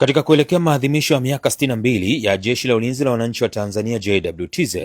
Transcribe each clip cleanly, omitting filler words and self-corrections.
Katika kuelekea maadhimisho ya miaka 62 ya Jeshi la Ulinzi la Wananchi wa Tanzania JWTZ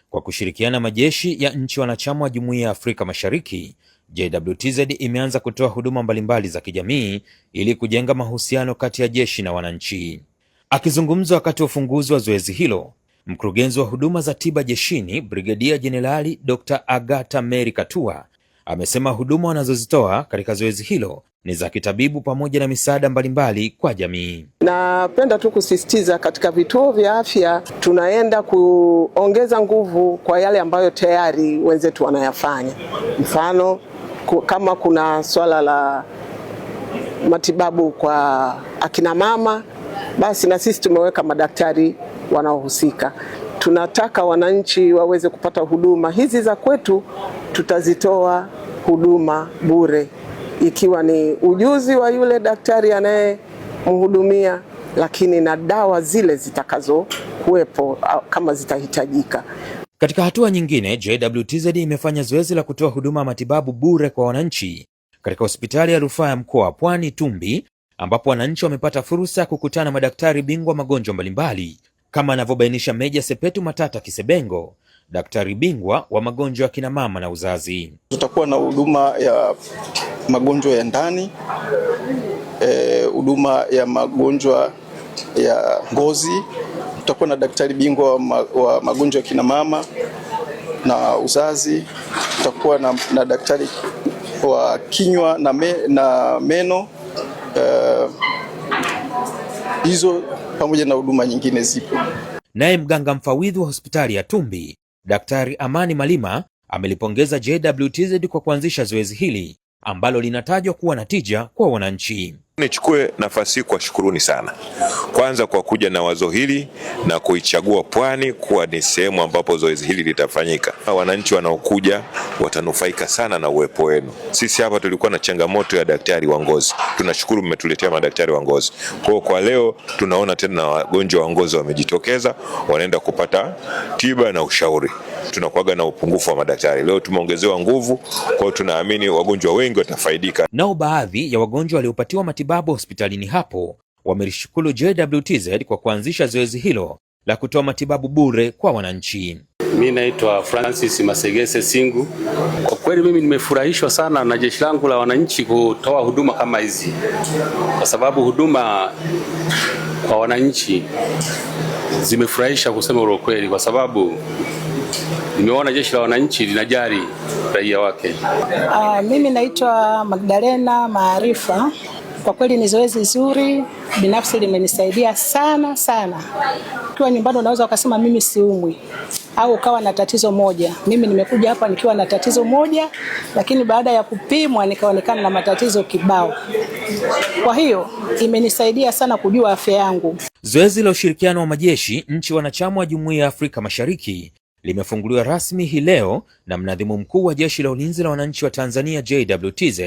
kwa kushirikiana majeshi ya nchi wanachama wa Jumuiya ya Afrika Mashariki, JWTZ imeanza kutoa huduma mbalimbali za kijamii ili kujenga mahusiano kati ya jeshi na wananchi. Akizungumza wakati wa ufunguzi wa zoezi hilo, mkurugenzi wa huduma za tiba jeshini Brigedia Jenerali Dr. Agatha Mary Katua amesema huduma wanazozitoa katika zoezi hilo ni za kitabibu pamoja na misaada mbalimbali kwa jamii. Napenda tu kusisitiza katika vituo vya afya tunaenda kuongeza nguvu kwa yale ambayo tayari wenzetu wanayafanya. Mfano, kama kuna swala la matibabu kwa akina mama, basi na sisi tumeweka madaktari wanaohusika. Tunataka wananchi waweze kupata huduma hizi za kwetu, tutazitoa huduma bure, ikiwa ni ujuzi wa yule daktari anayemhudumia, lakini na dawa zile zitakazo kuwepo kama zitahitajika. Katika hatua nyingine, JWTZ imefanya zoezi la kutoa huduma ya matibabu bure kwa wananchi katika hospitali ya rufaa ya mkoa wa Pwani Tumbi, ambapo wananchi wamepata fursa ya kukutana na madaktari bingwa magonjwa mbalimbali, kama anavyobainisha Meja Sepetu Matata Kisebengo, daktari bingwa wa magonjwa ya kina mama na uzazi. Tutakuwa na huduma ya magonjwa ya ndani, huduma ya magonjwa ya ngozi. Tutakuwa na daktari bingwa wa magonjwa ya kina mama na uzazi. Tutakuwa na daktari wa kinywa na meno. Hizo pamoja na huduma nyingine zipo. Naye mganga mfawidhi wa hospitali ya Tumbi, Daktari Amani Malima, amelipongeza JWTZ kwa kuanzisha zoezi hili ambalo linatajwa kuwa na tija kwa wananchi. Nichukue nafasi hii kuwashukuruni sana, kwanza kwa kuja na wazo hili na kuichagua Pwani kuwa ni sehemu ambapo zoezi hili litafanyika. Wananchi wanaokuja watanufaika sana na uwepo wenu. Sisi hapa tulikuwa na changamoto ya daktari wa ngozi, tunashukuru mmetuletea madaktari wa ngozi. Kwa leo tunaona tena wagonjwa wa ngozi wamejitokeza, wanaenda kupata tiba na ushauri. Tunakuaga na upungufu wa madaktari, leo tumeongezewa nguvu, kwa tunaamini wagonjwa wengi watafaidika. Nao baadhi ya wagonjwa waliopatiwa matibabu hospitalini hapo wamelishukuru JWTZ kwa kuanzisha zoezi hilo la kutoa matibabu bure kwa wananchi. Mimi naitwa Francis Masegese Singu. Kwa kweli mimi nimefurahishwa sana na jeshi langu la wananchi kutoa huduma kama hizi, kwa sababu huduma kwa wananchi zimefurahisha kusema ukweli, kwa sababu nimeona jeshi la wananchi linajali raia wake. Mimi naitwa Magdalena Maarifa. Kwa kweli ni zoezi zuri, binafsi limenisaidia sana sana. Ukiwa nyumbani unaweza ukasema mimi siumwi au ukawa na tatizo moja. Mimi nimekuja hapa nikiwa na tatizo moja, lakini baada ya kupimwa nikaonekana na matatizo kibao. Kwa hiyo imenisaidia sana kujua afya yangu. Zoezi la ushirikiano wa majeshi nchi wanachama wa Jumuiya ya Afrika Mashariki limefunguliwa rasmi hii leo na mnadhimu mkuu wa Jeshi la Ulinzi la Wananchi wa Tanzania JWTZ,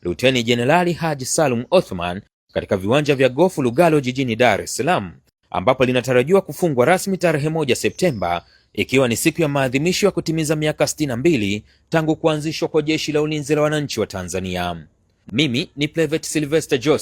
Luteni Jenerali Haji Salum Othman, katika viwanja vya Gofu Lugalo jijini Dar es Salaam, ambapo linatarajiwa kufungwa rasmi tarehe 1 Septemba, ikiwa ni siku ya maadhimisho ya kutimiza miaka 62 tangu kuanzishwa kwa Jeshi la Ulinzi la Wananchi wa Tanzania. Mimi ni Plevet Sylvester Joseph.